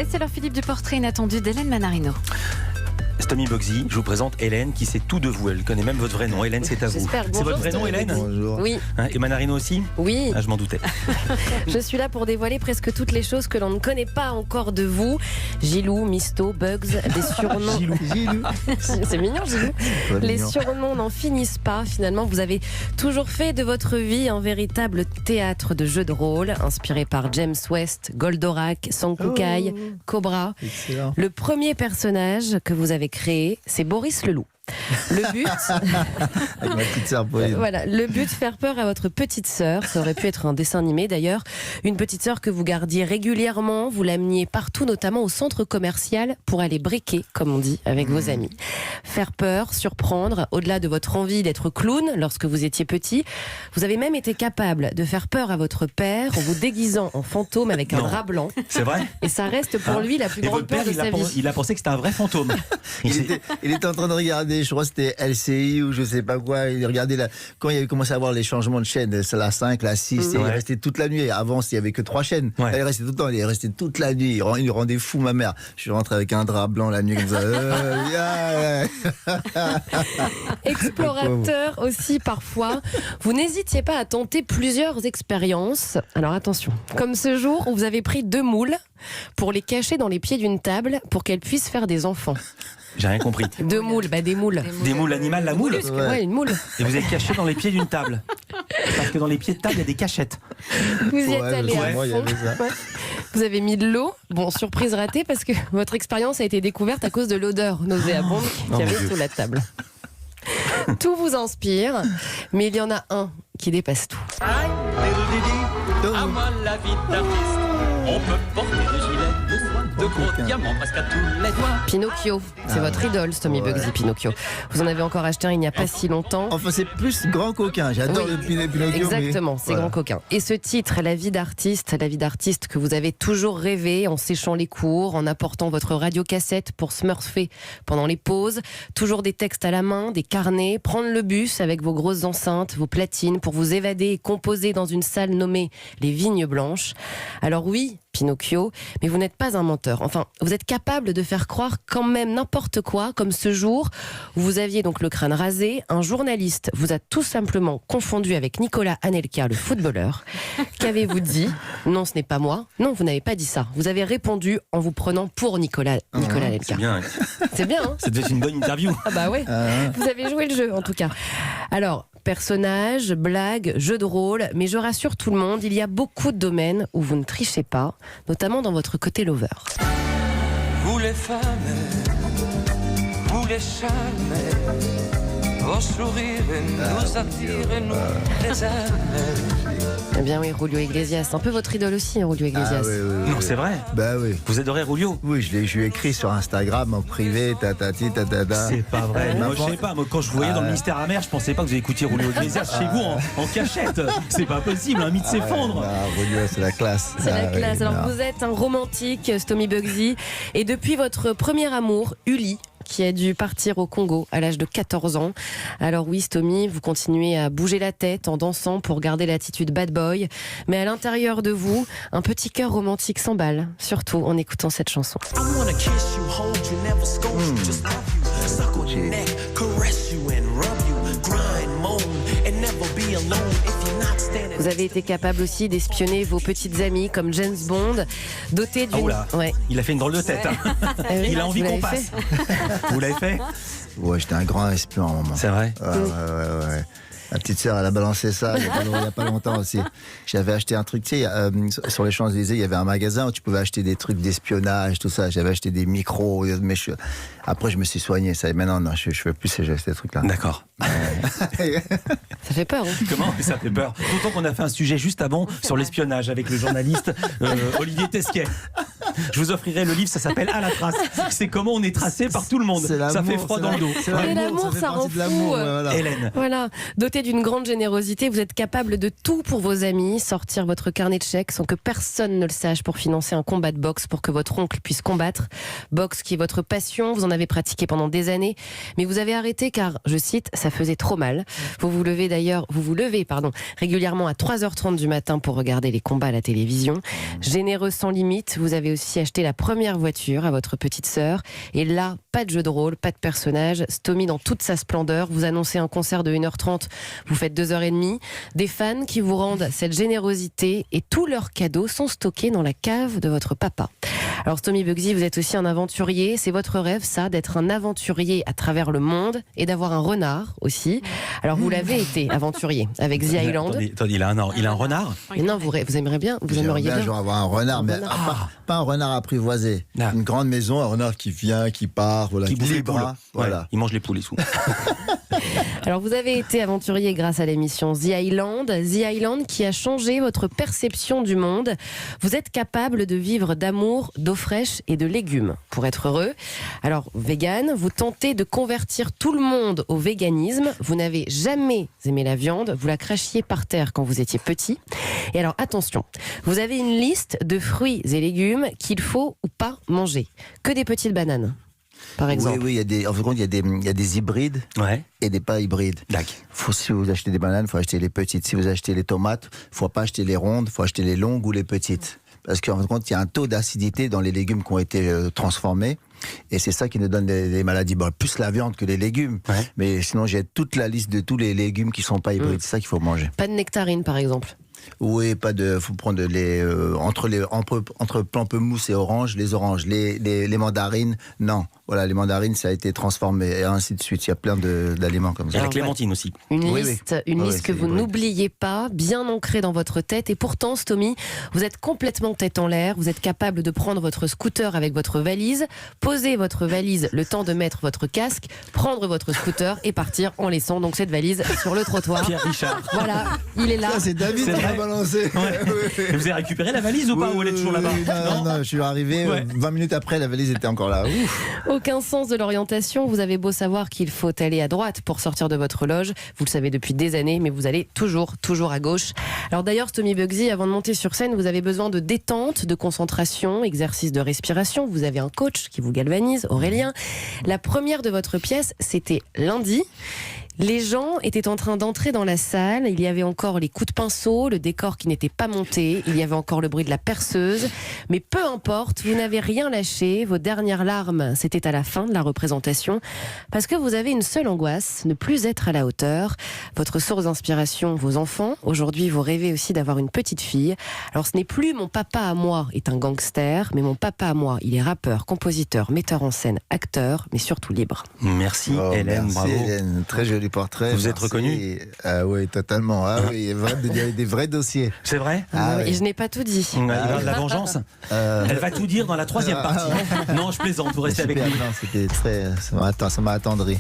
Et c'est alors Philippe du portrait inattendu d'Hélène Manarino. Tommy Bugsy, je vous présente Hélène qui sait tout de vous. Elle connaît même votre vrai nom. Hélène, c'est à vous. J'espère. C'est votre vrai nom, Hélène? Bonjour. Oui. Et Manarino aussi? Oui. Je m'en doutais. Je suis là pour dévoiler presque toutes les choses que l'on ne connaît pas encore de vous. Gilou, Misto, Bugs, des surnoms. Gilou. C'est mignon, Gilou. Les surnoms n'en finissent pas. Finalement, vous avez toujours fait de votre vie un véritable théâtre de jeux de rôle, inspiré par James West, Goldorak, Sankukai, Cobra. Excellent. Le premier personnage que vous avez créé, c'est Boris le Loup. Le but, Avec ma petite sœur Pauline. voilà, le but, faire peur à votre petite sœur. Ça aurait pu être un dessin animé d'ailleurs. Une petite sœur que vous gardiez régulièrement, vous l'ameniez partout, notamment au centre commercial, pour aller briquer, comme on dit, avec vos amis. Faire peur, surprendre, au-delà de votre envie d'être clown lorsque vous étiez petit, vous avez même été capable de faire peur à votre père en vous déguisant en fantôme avec un Non. drap blanc. C'est vrai? Et ça reste pour lui la plus Et grande votre père, peur de sa vie. il a pensé que c'était un vrai fantôme. Il était en train de regarder, je crois que c'était LCI ou je sais pas quoi. Il regardait quand il avait commencé à avoir les changements de chaîne, c'est la 5, la 6, et il Ouais. restait toute la nuit. Avant, il y avait que 3 chaînes. Ouais. Il restait tout le temps, il est resté toute la nuit. Il lui rendait fou, ma mère. Je suis rentré avec un drap blanc la nuit comme ça. Explorateur aussi parfois. Vous n'hésitiez pas à tenter plusieurs expériences. Alors attention, comme ce jour où vous avez pris 2 moules pour les cacher dans les pieds d'une table pour qu'elles puissent faire des enfants. J'ai rien compris. 2 moules, des moules. Des moules animales, la moule? Ouais, une moule. Et vous êtes caché dans les pieds d'une table. Parce que dans les pieds de table, il y a des cachettes. Vous y êtes Ouais, allé à moi, il y fond. avait ça. Ouais. Vous avez mis de l'eau. Bon, surprise ratée parce que votre expérience a été découverte à cause de l'odeur nauséabonde qu'il y avait sous la table. Tout vous inspire, mais il y en a un qui dépasse tout. À moi la vie d'artiste, on peut porter des gilets de soie, de gros diamants presque à tous les doigts. Pinocchio, c'est votre idole, Tommy Bugsy, Pinocchio. Vous en avez encore acheté un il n'y a pas si longtemps. Enfin, c'est plus grand coquin. J'adore Oui. le Pinocchio. Exactement, mais c'est voilà. grand coquin. Et ce titre, la vie d'artiste que vous avez toujours rêvé en séchant les cours, en apportant votre radiocassette pour smurfer pendant les pauses, toujours des textes à la main, des carnets, prendre le bus avec vos grosses enceintes, vos platines pour vous évader et composer dans une salle nommée les Vignes Blanches. Alors oui, Pinocchio, mais vous n'êtes pas un menteur. Enfin, vous êtes capable de faire croire quand même n'importe quoi, comme ce jour où vous aviez donc le crâne rasé, un journaliste vous a tout simplement confondu avec Nicolas Anelka, le footballeur. Qu'avez-vous dit? Non, ce n'est pas moi. Non, vous n'avez pas dit ça. Vous avez répondu en vous prenant pour Nicolas Anelka. C'est bien. C'est bien, hein? Ça devait être une bonne interview. Ah bah ouais. Vous avez joué le jeu en tout cas. Alors, personnages, blagues, jeux de rôle, mais je rassure tout le monde, il y a beaucoup de domaines où vous ne trichez pas, notamment dans votre côté lover. Vous les femmes, vous les charmes, vos sourires nous attirent et nous les aiment. Eh bien oui, Julio Iglesias, un peu votre idole aussi, hein, Julio Iglesias. Ah, oui, oui, oui. Non, c'est vrai. Bah oui. Vous adorez Rulio? Oui, je lui ai écrit sur Instagram en privé, tatati, tatata. C'est pas vrai. Moi, je sais pas. Moi, quand je vous voyais dans le ministère amer, je pensais pas que vous écoutiez Rulio Iglesias chez vous en cachette. C'est pas possible, un mythe s'effondre. Ah, Rulio, c'est la classe. C'est la Ah, oui, classe. Alors non. vous êtes un romantique, Tommy Bugsy, et depuis votre premier amour, Uli, qui a dû partir au Congo à l'âge de 14 ans. Alors oui, Tommy, vous continuez à bouger la tête en dansant pour garder l'attitude bad boy, mais à l'intérieur de vous, un petit cœur romantique s'emballe, surtout en écoutant cette chanson. I wanna kiss you, hold you, never scold you, just love you, suck on your neck, caress you and rub you, grind, moan, and never be alone if you're not standing. Vous avez été capable aussi d'espionner vos petites amies comme James Bond, doté Ah, d'une... oula. Ouais. Il a fait une drôle de tête. Hein. Ah oui, Il a envie vous qu'on l'avez passe. fait. Vous l'avez fait? Ouais, j'étais un grand espion à un moment. C'est vrai. Ouais. Ma petite sœur, elle a balancé ça il y a pas longtemps aussi. J'avais acheté un truc, tu sais, sur les Champs-Élysées, il y avait un magasin où tu pouvais acheter des trucs d'espionnage, tout ça. J'avais acheté des micros, mais après je me suis soigné. Ça, maintenant, non, je fais plus ces trucs-là. D'accord. Ça fait peur, hein. Comment ça fait peur? D'autant qu'on a fait un sujet juste avant sur l'espionnage avec le journaliste Olivier Tesquet. Je vous offrirai le livre, ça s'appelle À la trace. C'est comment on est tracé par tout le monde. Ça fait froid dans le dos. Mais l'amour, ça rend fou. Voilà. Hélène. Voilà, doté d'une grande générosité, vous êtes capable de tout pour vos amis, sortir votre carnet de chèques sans que personne ne le sache pour financer un combat de boxe pour que votre oncle puisse combattre. Boxe qui est votre passion, vous en avez pratiqué pendant des années, mais vous avez arrêté car, je cite, ça faisait trop mal. Vous vous levez régulièrement à 3h30 du matin pour regarder les combats à la télévision. Généreux sans limite, vous avez aussi aussi acheté la première voiture à votre petite sœur. Et là, pas de jeu de rôle, pas de personnage. Stomy dans toute sa splendeur. Vous annoncez un concert de 1h30, vous faites 2h30. Des fans qui vous rendent cette générosité et tous leurs cadeaux sont stockés dans la cave de votre papa. Alors Stomy Bugsy, vous êtes aussi un aventurier. C'est votre rêve, ça, d'être un aventurier à travers le monde et d'avoir un renard aussi. Alors vous l'avez été, aventurier, avec The Island. Attendez, il a un renard. Mais non, vous aimeriez bien, J'aimerais bien genre avoir un renard, mais pas un renard apprivoisé. Ah. Une grande maison, un renard qui vient, qui part, voilà, Qui bouffe les libre, poules. hein, voilà. Ouais, il mange les poules et tout. Alors vous avez été aventurier grâce à l'émission The Island qui a changé votre perception du monde. Vous êtes capable de vivre d'amour, d'eau fraîche et de légumes pour être heureux. Alors vegan, vous tentez de convertir tout le monde au véganisme. Vous n'avez jamais aimé la viande, vous la crachiez par terre quand vous étiez petit. Et alors attention, vous avez une liste de fruits et légumes qu'il faut ou pas manger. Que des petites bananes, par exemple. Oui, en fin de compte, il y a des hybrides Ouais. et des pas hybrides. Si vous achetez des bananes, il faut acheter les petites. Si vous achetez les tomates, il ne faut pas acheter les rondes, il faut acheter les longues ou les petites. Parce qu'en fin de compte, il y a un taux d'acidité dans les légumes qui ont été transformés. Et c'est ça qui nous donne des maladies. Bon, plus la viande que les légumes. Ouais. Mais sinon, j'ai toute la liste de tous les légumes qui ne sont pas hybrides. C'est ça qu'il faut manger. Pas de nectarine, par exemple. Oui, faut prendre entre pamplemousse et orange, les oranges, les mandarines, non. Voilà, les mandarines, ça a été transformé et ainsi de suite. Il y a plein d'aliments comme ça. Il y a la clémentine aussi. Une liste que vous n'oubliez pas, bien ancrée dans votre tête. Et pourtant, Stomy, vous êtes complètement tête en l'air. Vous êtes capable de prendre votre scooter avec votre valise, poser votre valise le temps de mettre votre casque, prendre votre scooter et partir en laissant donc cette valise sur le trottoir. Pierre Richard. Voilà, il est là. Ça, c'est David qui a balancé. Ouais. Et vous avez récupéré la valise ou pas? Ou elle est toujours là-bas? Non, je suis arrivé 20 minutes après, la valise était encore là. Ouf. Aucun sens de l'orientation. Vous avez beau savoir qu'il faut aller à droite pour sortir de votre loge. Vous le savez depuis des années, mais vous allez toujours à gauche. Alors d'ailleurs, Stomy Bugsy, avant de monter sur scène, vous avez besoin de détente, de concentration, exercice de respiration. Vous avez un coach qui vous galvanise, Aurélien. La première de votre pièce, c'était lundi. Les gens étaient en train d'entrer dans la salle. Il y avait encore les coups de pinceau, le décor qui n'était pas monté. Il y avait encore le bruit de la perceuse. Mais peu importe, vous n'avez rien lâché. Vos dernières larmes, c'était à la fin de la représentation. Parce que vous avez une seule angoisse, ne plus être à la hauteur. Votre source d'inspiration, vos enfants. Aujourd'hui, vous rêvez aussi d'avoir une petite fille. Alors ce n'est plus mon papa à moi est un gangster, mais mon papa à moi, il est rappeur, compositeur, metteur en scène, acteur, mais surtout libre. Merci Hélène, merci, bravo. Hélène, très joli portrait. Vous êtes reconnue? Ah oui, totalement. Ah oui, il y a des vrais dossiers. C'est vrai? Et je n'ai pas tout dit. Il va de la vengeance. Elle va tout dire dans la 3e partie. Non, je plaisante, vous restez avec nous. C'était très... Ça m'a attendri.